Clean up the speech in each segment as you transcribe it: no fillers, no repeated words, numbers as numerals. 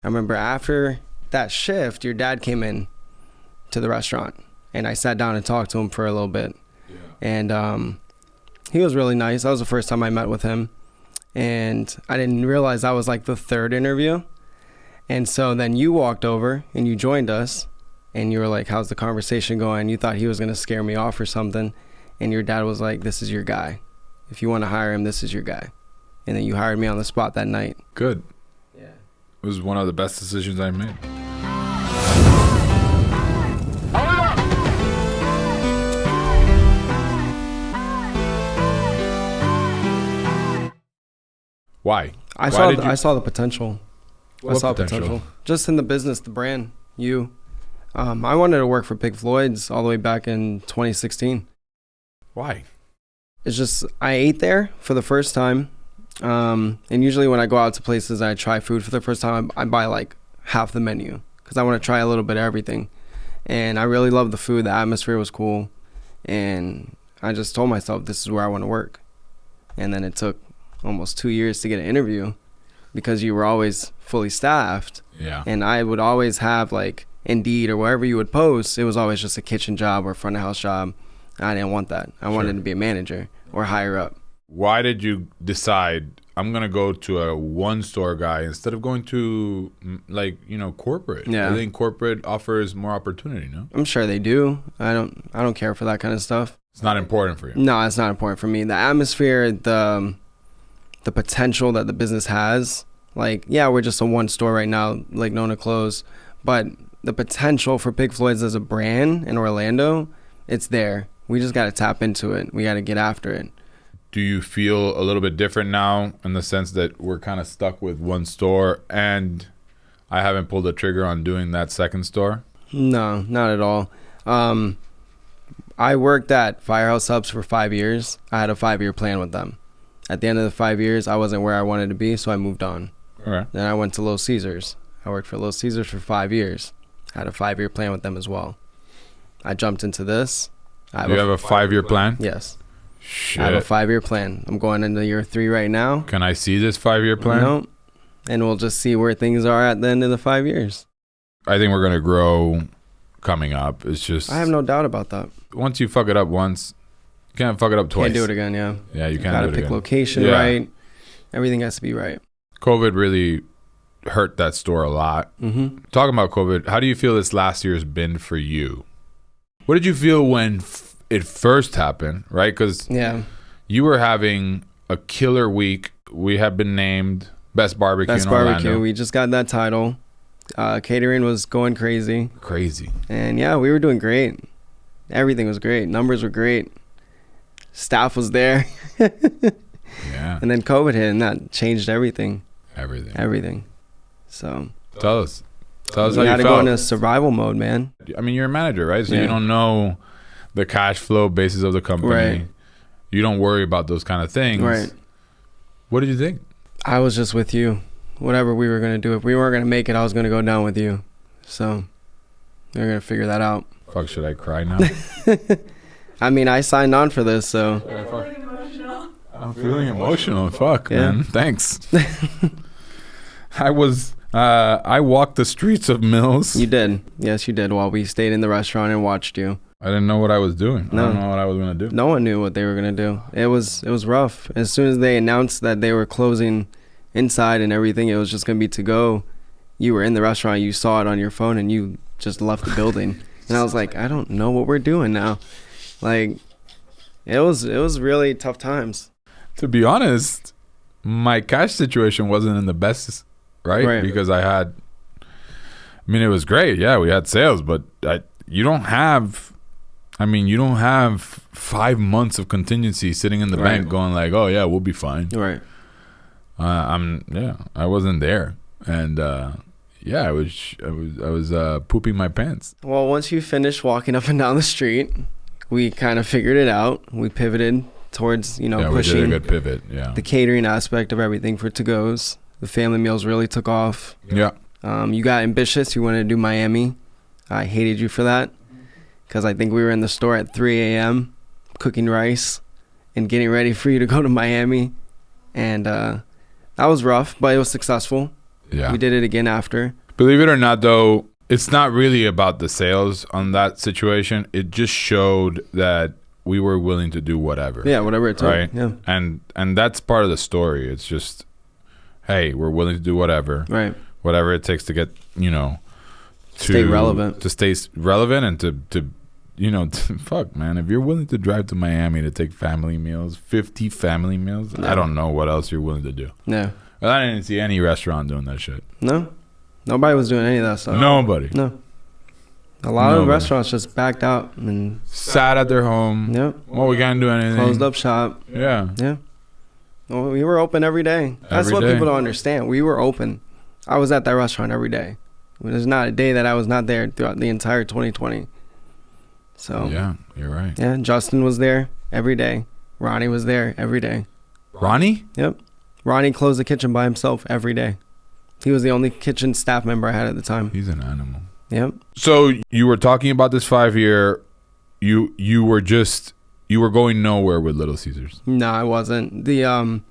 I remember after that shift, your dad came in to the restaurant, and I sat down and talked to him for a little bit. Yeah. And he was really nice. That was the first time I met with him. And I didn't realize that was like the third interview. And so then you walked over and you joined us, and you were like, how's the conversation going? You thought he was going to scare me off or something. And your dad was like, this is your guy. If you want to hire him, this is your guy. And then you hired me on the spot that night. Good. Yeah. It was one of the best decisions I made. Why? I saw the potential. I saw potential. Just in the business, the brand, you. I wanted to work for Pig Floyds all the way back in 2016. Why? It's just, I ate there for the first time. And usually when I go out to places and I try food for the first time, I buy like half the menu because I want to try a little bit of everything. And I really loved the food. The atmosphere was cool. And I just told myself, this is where I want to work. And then it took almost 2 years to get an interview because you were always fully staffed. Yeah. And I would always have like Indeed or wherever you would post, it was always just a kitchen job or front of house job. I didn't want that. I wanted to be a manager or higher up. Why did you decide I'm going to go to a one store guy instead of going to corporate? Yeah. I think corporate offers more opportunity, no? I'm sure they do. I don't care for that kind of stuff. It's not important for you. No, it's not important for me. The atmosphere, the potential that the business has, like, yeah, we're just a one store right now, like Nona closed, but the potential for Pig Floyds as a brand in Orlando, it's there. We just got to tap into it. We got to get after it. Do you feel a little bit different now in the sense that we're kind of stuck with one store and I haven't pulled the trigger on doing that second store? No, not at all. I worked at Firehouse Subs for 5 years. I had a 5-year plan with them. At the end of the 5 years, I wasn't where I wanted to be, so I moved on. All right. Then I went to Little Caesars. I worked for Little Caesars for 5 years. I had a 5-year plan with them as well. I jumped into this. You have a 5-year plan? Yes. Shit. I have a 5-year plan. I'm going into year 3 right now. Can I see this 5-year plan? No. And we'll just see where things are at the end of the 5 years. I think we're going to grow coming up. It's just... I have no doubt about that. Once you fuck it up once, you can't fuck it up twice. Can't do it again, yeah. Yeah, you can't do it again. Gotta pick location right. Everything has to be right. COVID really hurt that store a lot. Mm-hmm. Talking about COVID, how do you feel this last year has been for you? What did you feel when it first happened, right? Because you were having a killer week. We have been named Best Barbecue in Orlando. Best Barbecue. We just got that title. Catering was going crazy. And yeah, we were doing great. Everything was great. Numbers were great. Staff was there. Yeah. And then COVID hit, and that changed everything. Everything. So tell us how you had felt. to go into survival mode, man. I mean, you're a manager, right? So you don't know the cash flow basis of the company. Right. You don't worry about those kind of things. Right. What did you think? I was just with you. Whatever we were going to do. If we weren't going to make it, I was going to go down with you. So we're going to figure that out. Fuck, should I cry now? I mean, I signed on for this, so. I'm feeling emotional. Fuck, man. Thanks. I walked the streets of Mills. You did. Yes, you did. While we stayed in the restaurant and watched you. I didn't know what I was doing. No. I don't know what I was going to do. No one knew what they were going to do. It was rough. As soon as they announced that they were closing inside and everything, it was just going to be to go. You were in the restaurant. You saw it on your phone and you just left the building. And I was like, I don't know what we're doing now. Like, it was really tough times. To be honest, my cash situation wasn't in the best, right? Because it was great. Yeah, we had sales, but you don't have 5 months of contingency sitting in the bank going like, oh yeah, we'll be fine. Right. I wasn't there. And I was pooping my pants. Well, once you finished walking up and down the street, we kind of figured it out. We pivoted towards, pushing we did a good pivot. Yeah. The catering aspect of everything for to-goes. The family meals really took off. Yeah. You got ambitious. You wanted to do Miami. I hated you for that because I think we were in the store at 3 a.m. cooking rice and getting ready for you to go to Miami. And that was rough, but it was successful. We did it again after. Believe it or not, though, it's not really about the sales on that situation. It just showed that we were willing to do whatever. Yeah, whatever it took. Right? Yeah. And that's part of the story. It's just, hey, we're willing to do whatever. Right. Whatever it takes to get, to stay relevant. To stay relevant and to fuck, man. If you're willing to drive to Miami to take family meals, 50 family meals, I don't know what else you're willing to do. Yeah. Well, I didn't see any restaurant doing that shit. No. Nobody was doing any of that stuff. Nobody. No. A lot of restaurants just backed out and sat at their home. Yep. Well, we can't do anything. Closed up shop. Yeah. Yeah. Well, we were open every day. That's what people don't understand. We were open. I was at that restaurant every day. There's not a day that I was not there throughout the entire 2020. So yeah, you're right. Yeah, Justin was there every day. Ronnie was there every day. Ronnie? Yep. Ronnie closed the kitchen by himself every day. He was the only kitchen staff member I had at the time. He's an animal. Yep. So you were talking about this 5-year. You were going nowhere with Little Caesars. No, I wasn't. The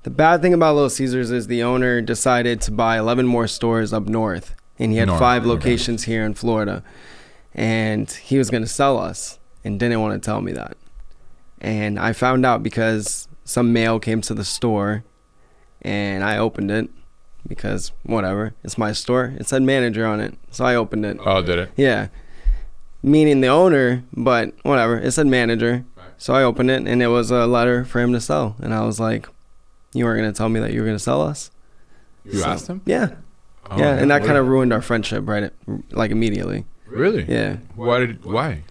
bad thing about Little Caesars is the owner decided to buy 11 more stores up north, and he had 5 locations here in Florida, and he was going to sell us and didn't want to tell me that. And I found out because some mail came to the store, and I opened it because whatever, it's my store. It said manager on it, so I opened it. Oh, did it? Yeah. Meaning the owner, but whatever, it said manager. Right. So I opened it, and it was a letter for him to sell. And I was like, you weren't going to tell me that you were going to sell us? You asked him? Yeah. Oh, yeah, and that kind of ruined our friendship, right? Like immediately. Really? Yeah. Why?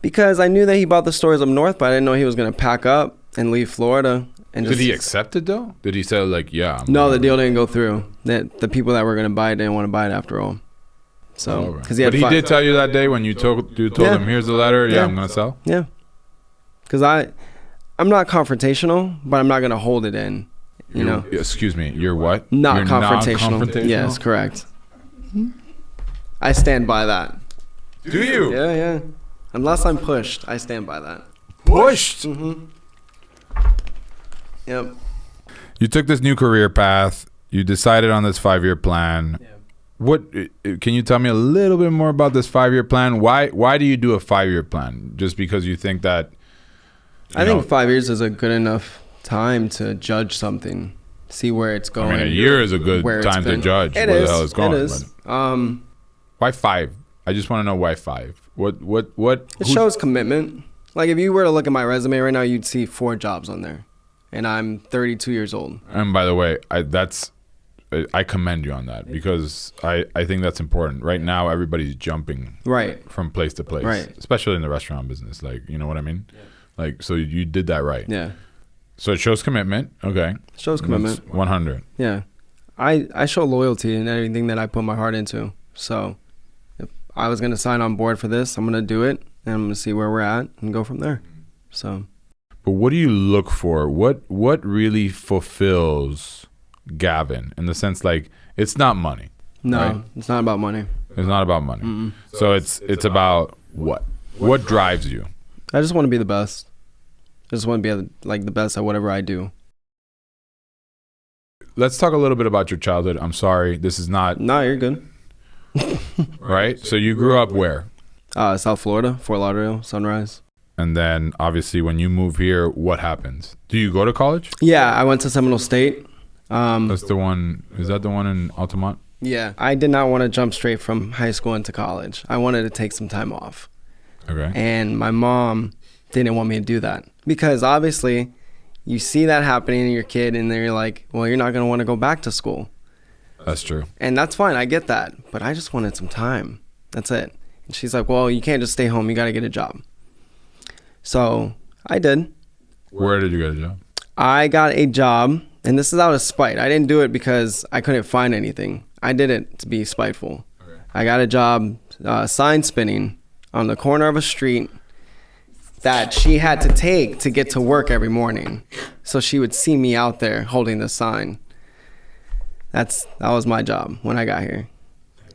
Because I knew that he bought the stores up north, but I didn't know he was going to pack up and leave Florida. And did he accept it though? Did he say like, yeah? No, the deal didn't go through. That the people that were going to buy it didn't want to buy it after all. So, because he did tell you that day when you told him, here's the letter. Yeah, I'm going to sell. Yeah. Because I'm not confrontational, but I'm not going to hold it in. You know. Excuse me. You're what? You're confrontational. Yes, correct. I stand by that. Do you? Yeah. Unless I'm pushed, I stand by that. Pushed? Mm-hmm. Yep. You took this new career path. You decided on this 5-year plan. Yeah. What can you tell me a little bit more about this 5-year plan? Why do you do a 5-year plan? Just because you think that? I think 5 years is a good enough time to judge something, see where it's going. I mean, a year is a good time to judge where the hell it's going. It is. Why 5? I just want to know why 5. What? It shows commitment. Like if you were to look at my resume right now, you'd see 4 jobs on there, and I'm 32 years old. And by the way, I commend you on that because I think that's important. Right now, everybody's jumping from place to place, especially in the restaurant business. Like, you know what I mean? Yeah. Like, so you did that right. Yeah. So it shows commitment. Okay. It shows commitment. That's 100. Yeah. I show loyalty in anything that I put my heart into. So if I was going to sign on board for this, I'm going to do it, and I'm going to see where we're at and go from there. So. But what do you look for? What really fulfills Gavin in the sense like it's not money? No, right? It's not about money. It's not about money. Mm-mm. So it's about what drives you? I just want to be the best. I just want to be like the best at whatever I do. Let's talk a little bit about your childhood. I'm sorry, this is not. No, you're good. Right. So you grew up where? South Florida, Fort Lauderdale, Sunrise. And then obviously when you move here, what happens? Do you go to college? Yeah, I went to Seminole State. That's the one. Is that the one in Altamont? Yeah. I did not want to jump straight from high school into college. I wanted to take some time off. Okay. And my mom didn't want me to do that because obviously you see that happening in your kid and they're like, well, you're not going to want to go back to school. That's true. And that's fine. I get that. But I just wanted some time. That's it. And she's like, well, you can't just stay home. You got to get a job. So I did. Where did you get a job? I got a job, and this is out of spite. I didn't do it because I couldn't find anything. I did it to be spiteful. Okay. I got a job sign spinning on the corner of a street that she had to take to get to work every morning. So she would see me out there holding the sign. That was my job when I got here.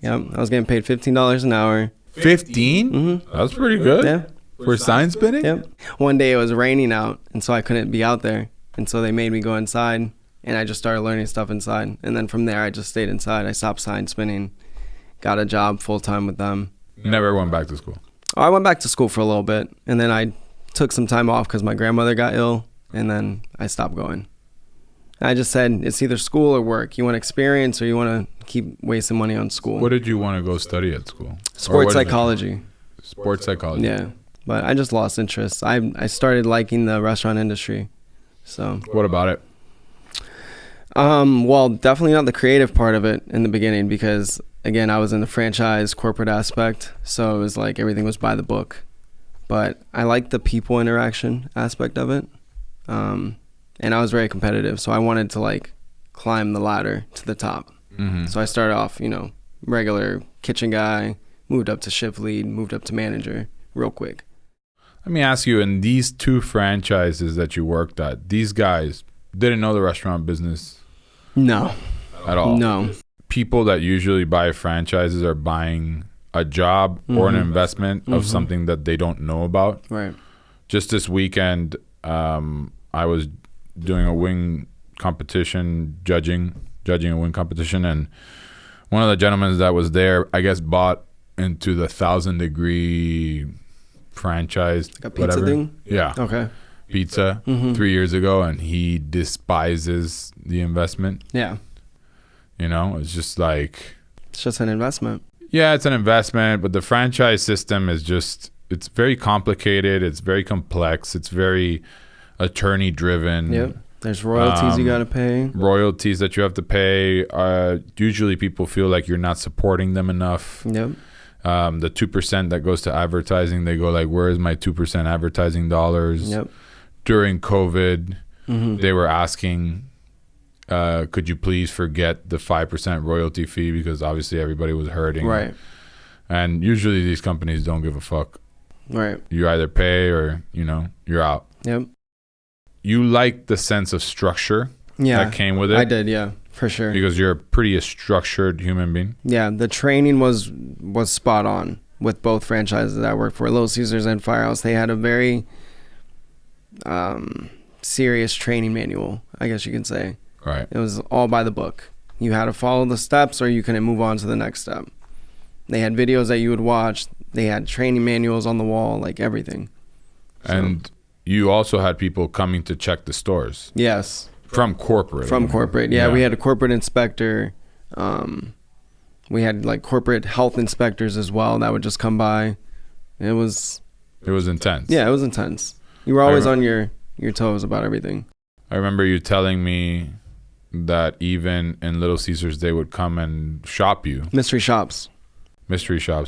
Yep, I was getting paid $15 an hour. 15? Mm-hmm. That's pretty good. Yeah. For sign spinning? Yep. One day it was raining out, and so I couldn't be out there. And so they made me go inside and I just started learning stuff inside. And then from there, I just stayed inside. I stopped sign spinning, got a job full-time with them. Never went back to school? Oh, I went back to school for a little bit, and then I took some time off because my grandmother got ill, and then I stopped going. I just said, it's either school or work. You want experience or you want to keep wasting money on school. What did you want to go study at school? Sports psychology. Sports psychology. Yeah, but I just lost interest. I started liking the restaurant industry. So. What about it? Well, definitely not the creative part of it in the beginning because, again, I was in the franchise corporate aspect. So it was like everything was by the book. But I liked the people interaction aspect of it. And I was very competitive, so I wanted to like climb the ladder to the top. Mm-hmm. So I started off, regular kitchen guy, moved up to shift lead, moved up to manager real quick. Let me ask you, in these 2 franchises that you worked at, these guys didn't know the restaurant business? No. At all? No. People that usually buy franchises are buying a job or an investment of something that they don't know about. Right. Just this weekend, I was doing a wing competition, judging a wing competition, and one of the gentlemen that was there, I guess, bought into the 1,000 Degree franchise, like a pizza thing. Yeah. Okay. Pizza 3 years ago, and he despises the investment. Yeah. It's just like, it's just an investment. Yeah, it's an investment, but the franchise system is just, it's very complicated. It's very complex. It's very attorney driven. Yep. There's royalties you got to pay. Royalties that you have to pay. Usually people feel like you're not supporting them enough. Yep. The 2% that goes to advertising, they go like, where is my 2% advertising dollars? Yep. During COVID, they were asking, could you please forget the 5% royalty fee, because obviously everybody was hurting. Right. And usually these companies don't give a fuck. Right. You either pay or, you're out. Yep. You like the sense of structure that came with it? I did, yeah, for sure. Because you're a pretty structured human being? Yeah, the training was spot on with both franchises that I worked for, Little Caesars and Firehouse. They had a very serious training manual, I guess you can say. Right. It was all by the book. You had to follow the steps or you couldn't move on to the next step. They had videos that you would watch. They had training manuals on the wall, like everything. And you also had people coming to check the stores. Yes. From corporate. Yeah. We had a corporate inspector. We had like corporate health inspectors as well that would just come by. It was intense. Yeah, it was intense. You were always on your toes about everything. I remember you telling me that even in Little Caesars, they would come and shop you. Mystery shops,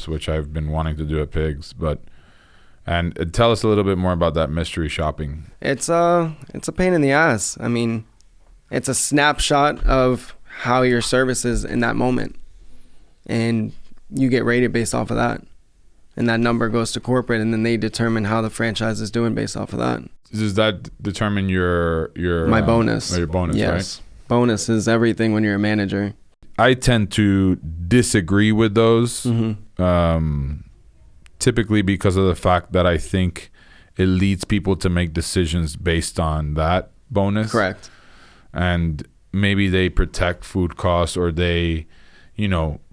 which I've been wanting to do at Pigs, and tell us a little bit more about that mystery shopping. It's a pain in the ass. I mean, it's a snapshot of how your service is in that moment, and you get rated based off of that, and that number goes to corporate, and then they determine how the franchise is doing based off of that. Does that determine your my bonus? Your bonus, yes. Right? Bonus is everything when you're a manager. I tend to disagree with those. Typically because of the fact that I think it leads people to make decisions based on that bonus. Correct. And maybe they protect food costs, or they,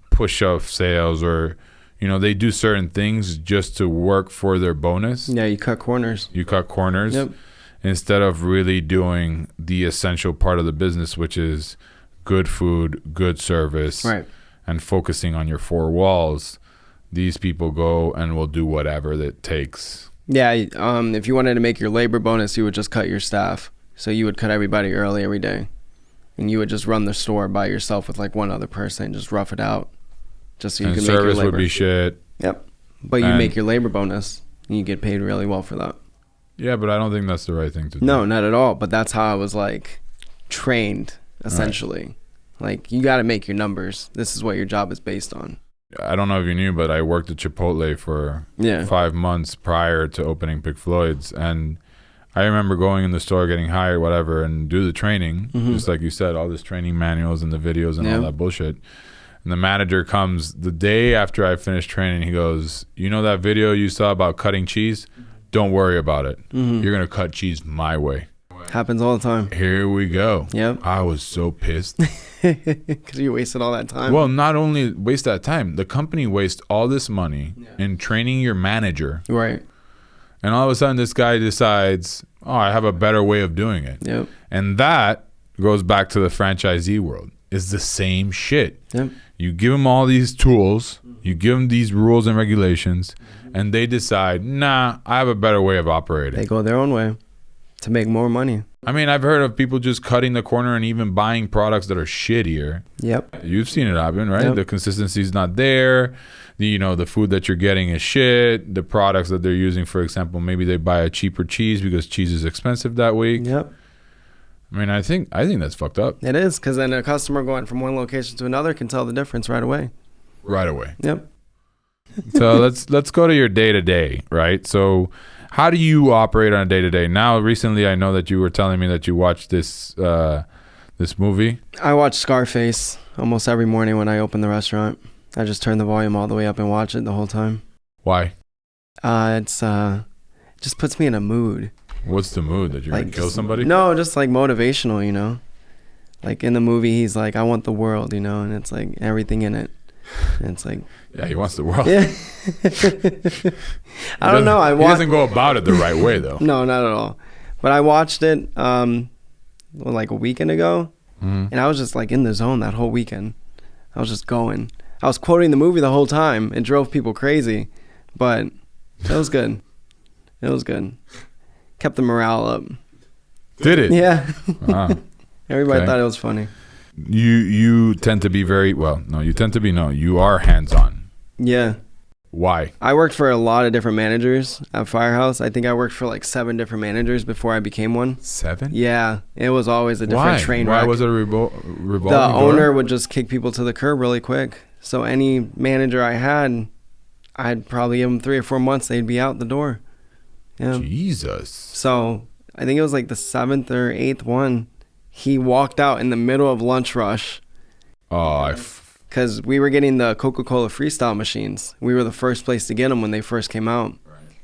push up sales, or, they do certain things just to work for their bonus. Yeah, you cut corners. Yep. Instead of really doing the essential part of the business, which is good food, good service, right, and focusing on your 4 walls. These people go and will do whatever it takes. Yeah, if you wanted to make your labor bonus, you would just cut your staff. So you would cut everybody early every day. And you would just run the store by yourself with like one other person and just rough it out. Just so you can make your labor. Service would be shit. Yep. But you make your labor bonus and you get paid really well for that. Yeah, but I don't think that's the right thing to do. No, not at all. But that's how I was like trained, essentially. Right. Like, you got to make your numbers. This is what your job is based on. I don't know if you knew, but I worked at Chipotle for 5 months prior to opening Pig Floyds. And I remember going in the store, getting hired, whatever, and do the training. Just like you said, all this training manuals and the videos and all that bullshit. And the manager comes the day after I finished training. He goes, you know that video you saw about cutting cheese? Don't worry about it. You're going to cut cheese my way. Happens all the time. Here we go. Yep. I was so pissed. Because you wasted all that time. Well, not only waste that time, the company wastes all this money in training your manager. Right. And all of a sudden, this guy decides, oh, I have a better way of doing it. Yep. And that goes back to the franchisee world. It's the same shit. Yep. You give them all these tools, you give them these rules and regulations, and they decide, nah, I have a better way of operating. They go their own way to make more money. I mean, I've heard of people just cutting the corner and even buying products that are shittier. Yep. You've seen it happen, right? Yep. The consistency's not there. The food that you're getting is shit. The products that they're using, for example, maybe they buy a cheaper cheese because cheese is expensive that week. Yep. I mean, I think that's fucked up. It is, because then a customer going from one location to another can tell the difference right away. Right away. Yep. So let's go to your day-to-day, right? So how do you operate on a day-to-day? Now, recently, I know that you were telling me that you watched this movie. I watch Scarface almost every morning when I open the restaurant. I just turn the volume all the way up and watch it the whole time. Why? It just puts me in a mood. What's the mood? That you're going to kill somebody? No, just like motivational, you know? Like in the movie, he's like, I want the world, you know? And it's like everything in it. And it's like... Yeah, he wants the world. Yeah. I don't know. He doesn't go about it the right way, though. No, not at all. But I watched it like a weekend ago. And I was just like in the zone that whole weekend. I was just going. I was quoting the movie the whole time. It drove people crazy. But it was good. It was good. Kept the morale up. Did it? Yeah. Wow. Everybody thought it was funny. You tend to be you are hands-on. Yeah. Why? I worked for a lot of different managers at Firehouse. I think I worked for like 7 different managers before I became one. 7? Yeah. It was always a different train wreck. Why was it a revolving door? The owner would just kick people to the curb really quick. So any manager I had, I'd probably give them 3 or 4 months, they'd be out the door. Yeah. Jesus. So I think it was like the 7th or 8th one. He walked out in the middle of lunch rush. Oh, because we were getting the Coca-Cola Freestyle machines. We were the first place to get them when they first came out. Right.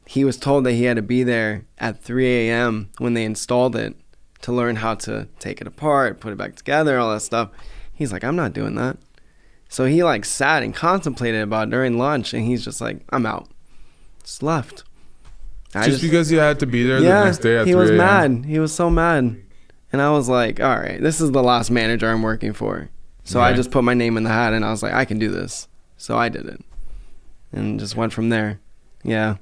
He was told that he had to be there at 3 a.m. when they installed it to learn how to take it apart, put it back together, all that stuff. He's like, I'm not doing that. So he like sat and contemplated about it during lunch, and he's just like, I'm out. Just left. Just because he had to be there the next day at 3 a.m.? He was mad. He was so mad. And I was like, all right, this is the last manager I'm working for. So I just put my name in the hat, and I was like, I can do this. So I did it. And just went from there. Yeah.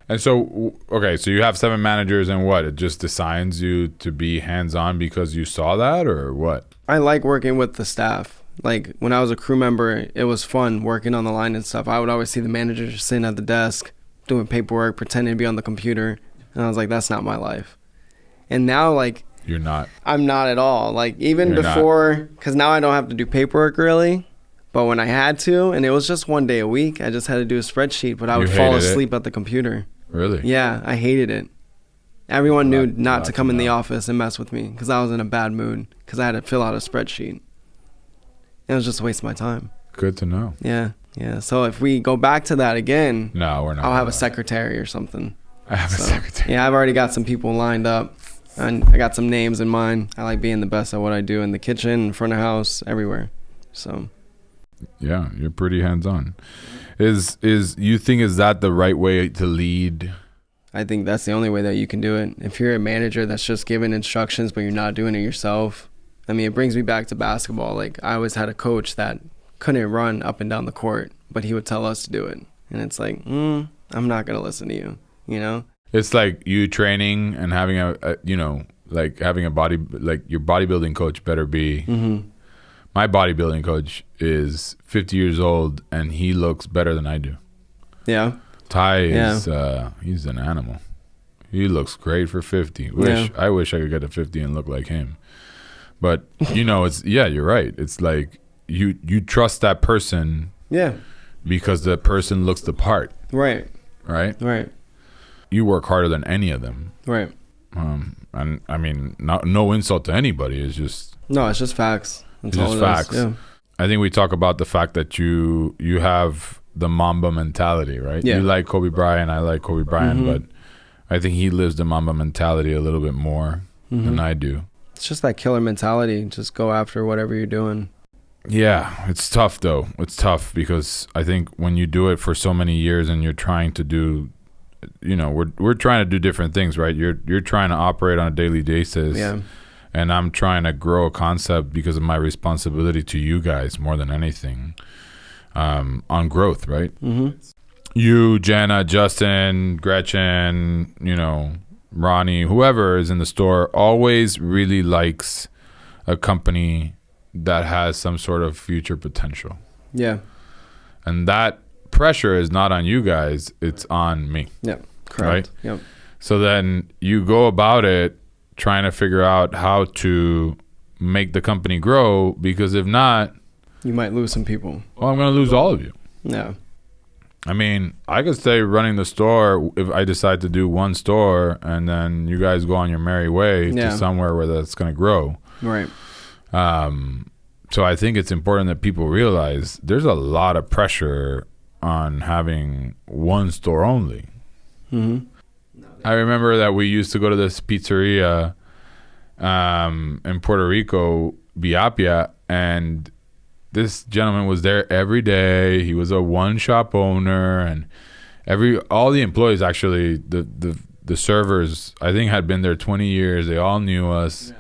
And so, okay, so you have 7 managers, and what? It just assigns you to be hands-on because you saw that, or what? I like working with the staff. Like, when I was a crew member, it was fun working on the line and stuff. I would always see the managers sitting at the desk, doing paperwork, pretending to be on the computer. And I was like, that's not my life. And now, like... You're not. I'm not at all. Like, even before... Because now I don't have to do paperwork, really. But when I had to, and it was just 1 day a week, I just had to do a spreadsheet, but I would fall asleep at the computer. Really? Yeah, I hated it. Everyone knew not to come in the office and mess with me because I was in a bad mood because I had to fill out a spreadsheet. It was just a waste of my time. Good to know. Yeah, yeah. So if we go back to that again... No, we're not. I'll have a secretary or something. I have a secretary. Yeah, I've already got some people lined up. And I got some names in mind. I like being the best at what I do in the kitchen, in front of house, everywhere. So, yeah, you're pretty hands-on. Is that the right way to lead? I think that's the only way that you can do it. If you're a manager that's just giving instructions, but you're not doing it yourself. I mean, it brings me back to basketball. Like, I always had a coach that couldn't run up and down the court, but he would tell us to do it. And it's like, I'm not going to listen to you, you know? It's like you training and having having a body, like your bodybuilding coach better be. Mm-hmm. My bodybuilding coach is 50 years old and he looks better than I do. Yeah. Ty is, he's an animal. He looks great for 50. I wish I could get to 50 and look like him. But, you're right. It's like you trust that person. Yeah. Because the person looks the part. Right. Right? Right. You work harder than any of them. Right. And I mean, no insult to anybody. It's just... No, it's just facts. It's just facts. Yeah. I think we talk about the fact that you have the Mamba mentality, right? Yeah. You like Kobe Bryant. I like Kobe Bryant, but I think he lives the Mamba mentality a little bit more. than I do. It's just that killer mentality. Just go after whatever you're doing. Yeah, it's tough though. It's tough because I think when you do it for so many years and you're trying to do, we're trying to do different things, right? You're trying to operate on a daily basis. Yeah. And I'm trying to grow a concept because of my responsibility to you guys more than anything, on growth, right? Mm-hmm. You, Jenna, Justin, Gretchen, Ronnie, whoever is in the store always really likes a company that has some sort of future potential. Yeah. And that pressure is not on you guys, it's on me. Yeah, correct. Right? Yep. So then you go about it trying to figure out how to make the company grow, because if not, you might lose some people. Well, I'm going to lose all of you. Yeah. I mean, I could stay running the store if I decide to do one store, and then you guys go on your merry way to somewhere where that's going to grow. Right. So I think it's important that people realize there's a lot of pressure on having one store only. Mm-hmm. I remember that we used to go to this pizzeria in Puerto Rico, Biapia, and this gentleman was there every day. He was a one-shop owner, and all the employees, actually, the servers, I think, had been there 20 years. They all knew us. Yeah.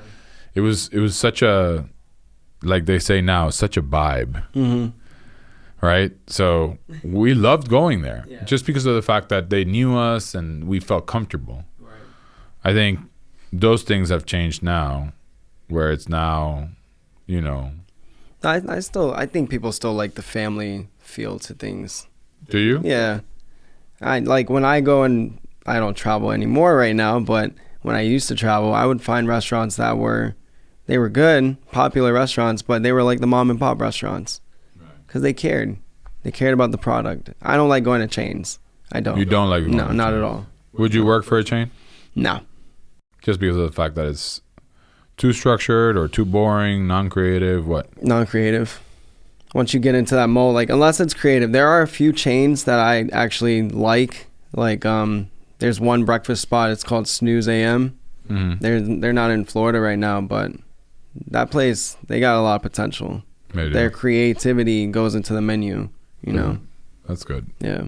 It was such a, like they say now, such a vibe. Mm-hmm. Right? So we loved going there just because of the fact that they knew us and we felt comfortable. Right. I think those things have changed now, where it's now, I think people still like the family feel to things. Do you? Yeah. I like when I go, and I don't travel anymore right now, but when I used to travel, I would find restaurants that were good, popular restaurants, but they were like the mom and pop restaurants. Because they cared. They cared about the product. I don't like going to chains. I don't. You don't like going No, to not chains. at all. Would you work for a chain? No. Just because of the fact that it's too structured or too boring, non-creative, what? Non-creative. Once you get into that mold, like, unless it's creative. There are a few chains that I actually like. Like, there's one breakfast spot. It's called Snooze AM. Mm-hmm. They're not in Florida right now, but that place, they got a lot of potential. Maybe. Their creativity goes into the menu, That's good. Yeah.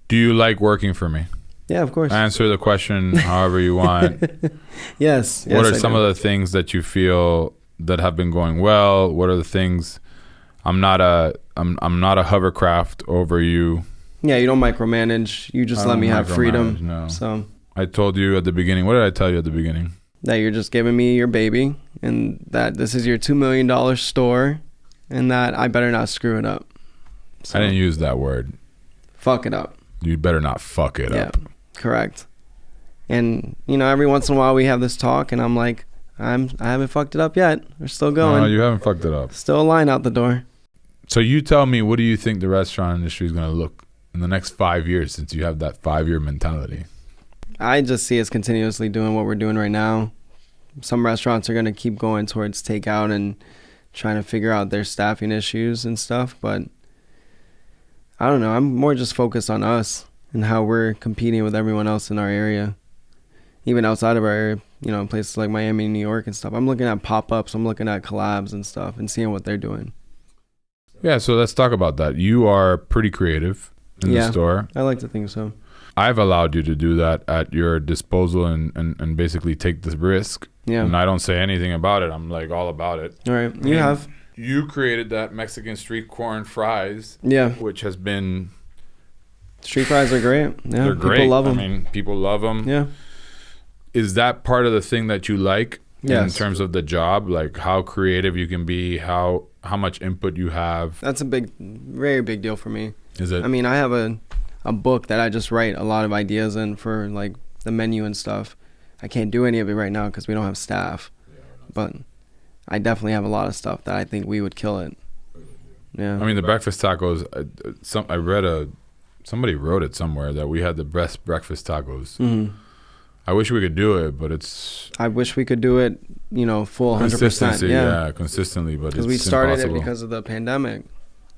Do you like working for me? Yeah, of course. Answer the question however you want. Yes. What are some of the things that you feel that have been going well? What are the things? I'm not a hovercraft over you. Yeah, you don't micromanage. You just let me have freedom. No. So I told you at the beginning. What did I tell you at the beginning? That you're just giving me your baby, and that this is your $2 million store, and that I better not screw it up. So, I didn't use that word. Fuck it up. You better not fuck it up. Yeah, correct. And every once in a while we have this talk, and I'm like, I haven't fucked it up yet. We're still going. No, you haven't fucked it up. Still a line out the door. So you tell me, what do you think the restaurant industry is going to look in the next 5 years, since you have that 5-year mentality? I just see us continuously doing what we're doing right now. Some restaurants are going to keep going towards takeout and trying to figure out their staffing issues and stuff, but I don't know. I'm more just focused on us and how we're competing with everyone else in our area. Even outside of our area, places like Miami, New York and stuff. I'm looking at pop-ups, I'm looking at collabs and stuff and seeing what they're doing. Yeah, so let's talk about that. You are pretty creative in the store. I like to think so. I've allowed you to do that at your disposal and basically take the risk. Yeah. And I don't say anything about it. I'm like all about it. All right. You created that Mexican street corn fries. Yeah. Which has been... Street fries are great. Yeah. They're great. People love them. I mean, people love them. Yeah. Is that part of the thing that you like? Yes. In terms of the job? Like how creative you can be, how much input you have? That's a very big deal for me. Is it? I mean, I have a book that I just write a lot of ideas in for like the menu and stuff. I can't do any of it right now because we don't have staff, but I definitely have a lot of stuff that I think we would kill it. Yeah. I mean, the breakfast tacos, I read somebody wrote it somewhere that we had the best breakfast tacos. Mm-hmm. I wish we could do it, but I wish we could do it, full 100%. Consistency, yeah, consistently, but because we started it because of the pandemic.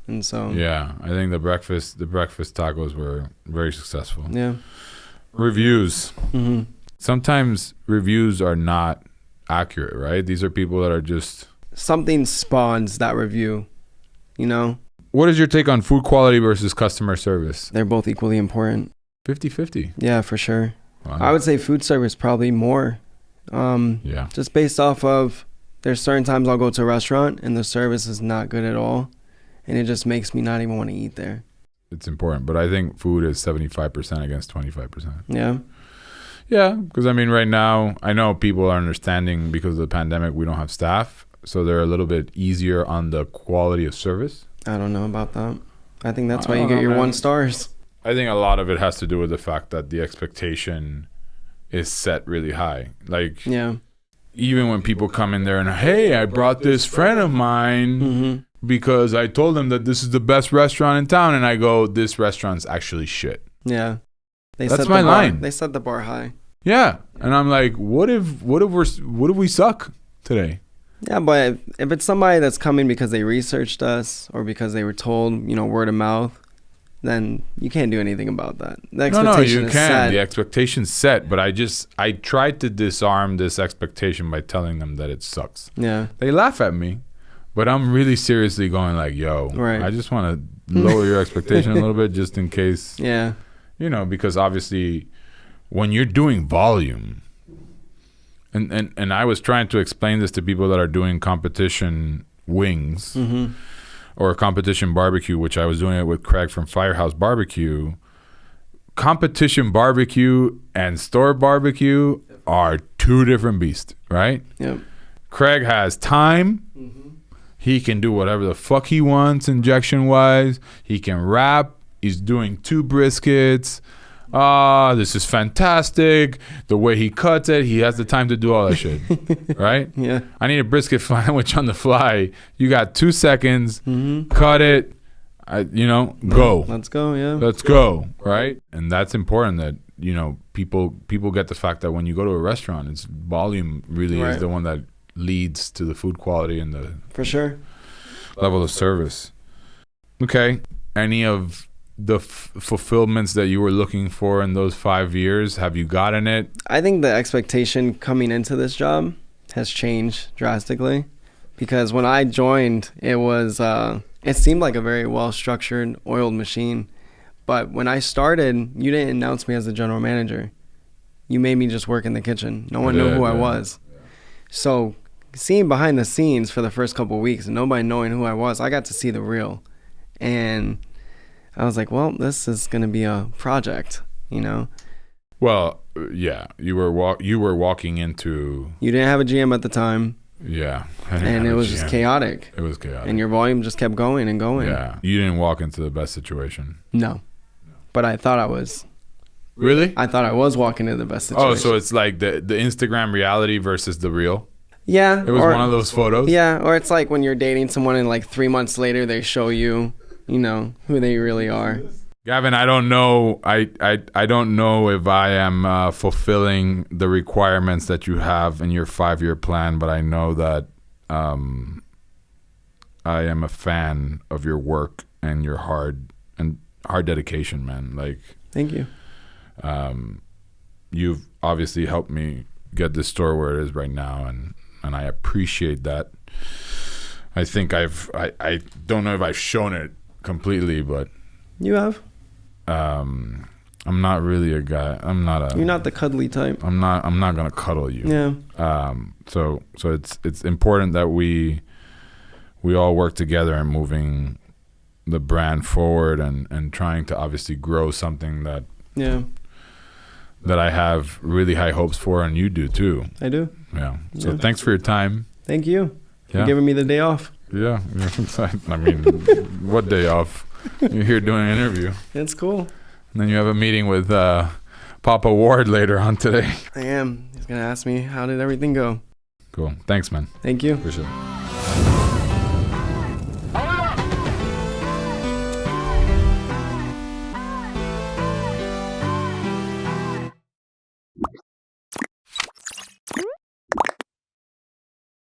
And so yeah, I think the breakfast tacos were very successful. Yeah. Reviews. Mm-hmm. sometimes reviews are not accurate, right? These are people that are just... Something spawns that review, you know? What is your take on food quality versus customer service? They're both equally important. 50-50. Yeah, for sure. Wow. I would say food service probably more. Yeah. Just based off of, there's certain times I'll go to a restaurant and the service is not good at all. And it just makes me not even want to eat there. It's important, but I think food is 75% against 25%. Yeah. Yeah, because I mean, right now, I know people are understanding because of the pandemic, we don't have staff. So they're a little bit easier on the quality of service. I don't know about that. I think that's why you get your 1 stars. I think a lot of it has to do with the fact that the expectation is set really high. Like, yeah. Even when people come in there and, hey, I brought this friend of mine because I told them that this is the best restaurant in town. And I go, this restaurant's actually shit. Yeah. That's my line. They set the bar high. Yeah. And I'm like, what if we suck today? Yeah, but if it's somebody that's coming because they researched us or because they were told, you know, word of mouth, then you can't do anything about that. The expectation you is can. set. The expectation's set, but I tried to disarm this expectation by telling them that it sucks. Yeah. They laugh at me, but I'm really seriously going like, yo, right. I just want to lower your expectation a little bit just in case. Yeah. You know, because obviously when you're doing volume, and I was trying to explain this to people that are doing competition wings or competition barbecue, which I was doing it with Craig from Firehouse Barbecue. Competition barbecue and store barbecue are 2 different beasts, right? Yep. Craig has time. He can do whatever the fuck he wants injection-wise. He can wrap. He's doing 2 briskets. This is fantastic. The way he cuts it, he has the time to do all that shit. Right? Yeah. I need a brisket sandwich on the fly. You got 2 seconds. Cut it. Go. Let's go, yeah. Let's go. Right? And that's important that, you know, people get the fact that when you go to a restaurant, it's volume really is the one that leads to the food quality and the for sure level of service. Okay. Any of the fulfillments that you were looking for in those 5 years, have you gotten it? I think the expectation coming into this job has changed drastically, because when I joined, it was it seemed like a very well structured, oiled machine. But when I started, you didn't announce me as the general manager. You made me just work in the kitchen. No one knew who I was. So seeing behind the scenes for the first couple of weeks and nobody knowing who I was, I got to see the real. And I was like, well, this is going to be a project, you know? Well, yeah, you were walking into... You didn't have a GM at the time. Yeah. And it was just chaotic. It was chaotic. And your volume just kept going and going. Yeah. You didn't walk into the best situation. No. But I thought I was. Really? I thought I was walking into the best situation. Oh, so it's like the Instagram reality versus the real? Yeah. It was one of those photos? Yeah. Or it's like when you're dating someone and like 3 months later they show you, you know, who they really are. Gavin, I don't know. I don't know if I am fulfilling the requirements that you have in your 5-year plan, but I know that I am a fan of your work and your hard dedication, man. Like, thank you. You've obviously helped me get this store where it is right now, and I appreciate that. I think I don't know if I've shown it completely, but you have. I'm not really a guy. You're not the cuddly type. I'm not gonna cuddle you. Yeah. So it's important that we all work together in moving the brand forward and trying to obviously grow something that I have really high hopes for, and you do too. I do. Yeah. So thanks for your time. Thank you for giving me the day off. Yeah. I mean, what day off? You're here doing an interview. It's cool. And then you have a meeting with Papa Ward later on today. I am. He's going to ask me, how did everything go? Cool. Thanks, man. Thank you. Appreciate it.